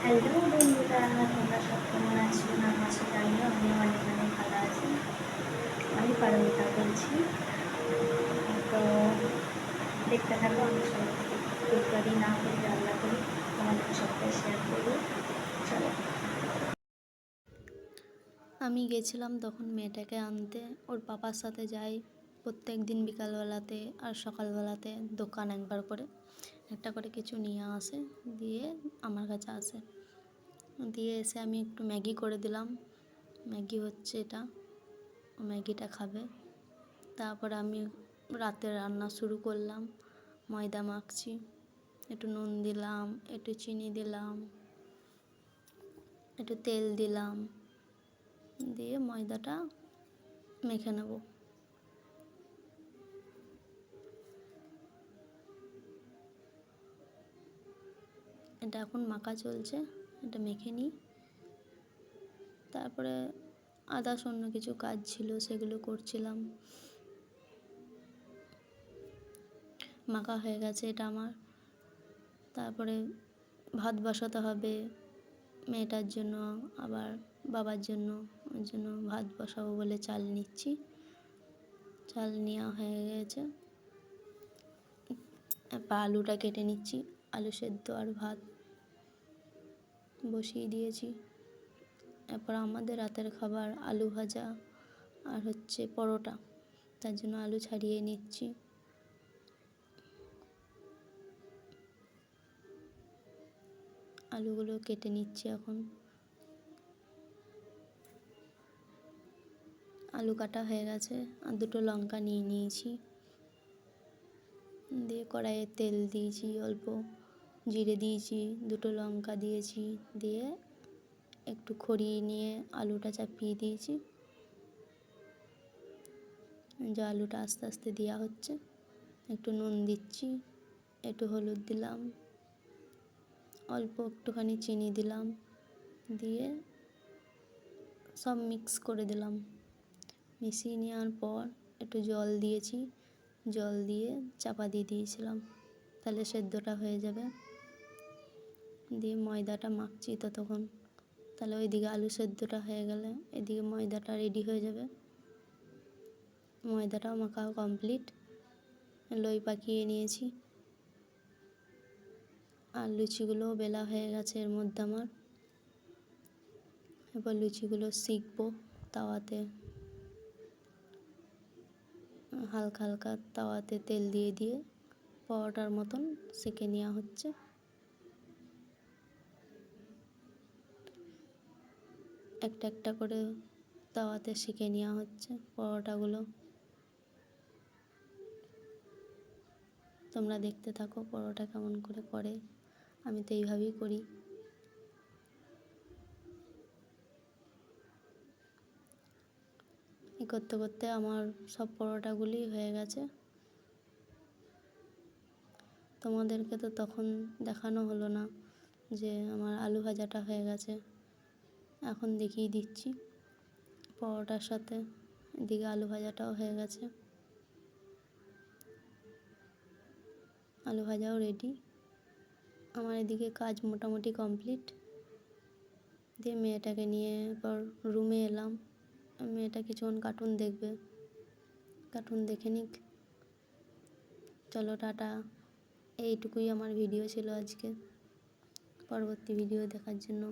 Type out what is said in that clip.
Hello বন্ধুরা, তোমরা সব কেমন আছো না আছো জানিও। আমি অনেক অনেক ভালো আছি। আমি পারমিতা বলছি। তো দেখতে থাকো, আমি সব তরকারি না করে রান্না করি, তোমাদের সবটাই শেয়ার করবো। চলো। আমি গেছিলাম তখন মেয়েটাকে আনতে, ওর পাপার সাথে যাই প্রত্যেক দিন বিকালবেলাতে আর সকালবেলাতে। দোকান একবার করে একটা করে কিছু নিয়ে আসে, দিয়ে আমার কাছে আসে, দিয়ে এসে আমি একটু ম্যাগি করে দিলাম। ম্যাগি হচ্ছে এটা, ম্যাগিটা খাবে। তারপরে আমি রাতে রান্না শুরু করলাম। ময়দা মাখছি, একটু নুন দিলাম, একটু চিনি দিলাম, একটু তেল দিলাম, দিয়ে ময়দাটা মেখে নেব। এটা এখন মাখা চলছে, এটা মেখে নিই। তারপরে আদার্স অন্য কিছু কাজ ছিল, সেগুলো করছিলাম। মাখা হয়ে গেছে এটা আমার। তারপরে ভাত বসাতে হবে মেয়েটার জন্য, আবার বাবার জন্য। ওর জন্য ভাত বসাবো বলে চাল নিচ্ছি। চাল নেওয়া হয়ে গেছে, এবার আলুটা কেটে নিচ্ছি। আলু সেদ্ধ আর ভাত বসিয়ে দিয়েছি। এরপর আমাদের রাতের খাবার আলু ভাজা আর হচ্ছে পরোটা, তার জন্য আলু ছাড়িয়ে নিচ্ছি। আলুগুলো কেটে নিচ্ছি এখন। আলু কাটা হয়ে গেছে, আর দুটো লঙ্কা নিয়ে নিয়েছি। দিয়ে কড়াইয়ে তেল দিয়েছি, অল্প জিরে দিয়েছি, দুটো লঙ্কা দিয়েছি, দিয়ে একটু খড়িয়ে নিয়ে আলুটা চাপিয়ে দিয়েছি। যে আলুটা আস্তে আস্তে দেওয়া হচ্ছে, একটু নুন দিচ্ছি, একটু হলুদ দিলাম, অল্প একটুখানি চিনি দিলাম, দিয়ে সব মিক্স করে দিলাম। মিশিয়ে নেওয়ার পর একটু জল দিয়েছি, জল দিয়ে চাপা দিয়ে দিয়েছিলাম, তাহলে সেদ্ধটা হয়ে যাবে। দিয়ে ময়দাটা মাখছি ততক্ষণ, তাহলে ওইদিকে আলু সেদ্ধটা হয়ে গেলে এদিকে ময়দাটা রেডি হয়ে যাবে। ময়দাটাও মাখা কমপ্লিট, লই পাকিয়ে নিয়েছি। আর লুচিগুলোও বেলা হয়ে গেছে এর মধ্যে আমার। এবার লুচিগুলো সেঁকবো তাওয়াতে, হালকা হালকা তাওয়াতে তেল দিয়ে দিয়ে পরোটার মতন সেঁকে নেওয়া হচ্ছে। একটা একটা করে তাওয়াতে সেঁকে নেওয়া হচ্ছে পরোটাগুলো। তোমরা দেখতে থাকো পরোটা কেমন করে করে, আমি তো এইভাবেই করি। এই করতে করতে আমার সব পরোটাগুলি হয়ে গেছে। তোমাদেরকে তো তখন দেখানো হলো না যে আমার আলু ভাজাটা হয়ে গেছে, এখন দেখিয়ে দিচ্ছি। পরোটার সাথে এদিকে আলু ভাজাটাও হয়ে গেছে, আলু ভাজাও রেডি। আমার এদিকে কাজ মোটামুটি কমপ্লিট। দিয়ে মেয়েটাকে নিয়ে এবার রুমে এলাম। মেয়েটা কিছুক্ষণ কার্টুন দেখবে, কার্টুন দেখে নিক। চলো টাটা। এইটুকুই আমার ভিডিও ছিল আজকে। পরবর্তী ভিডিও দেখার জন্য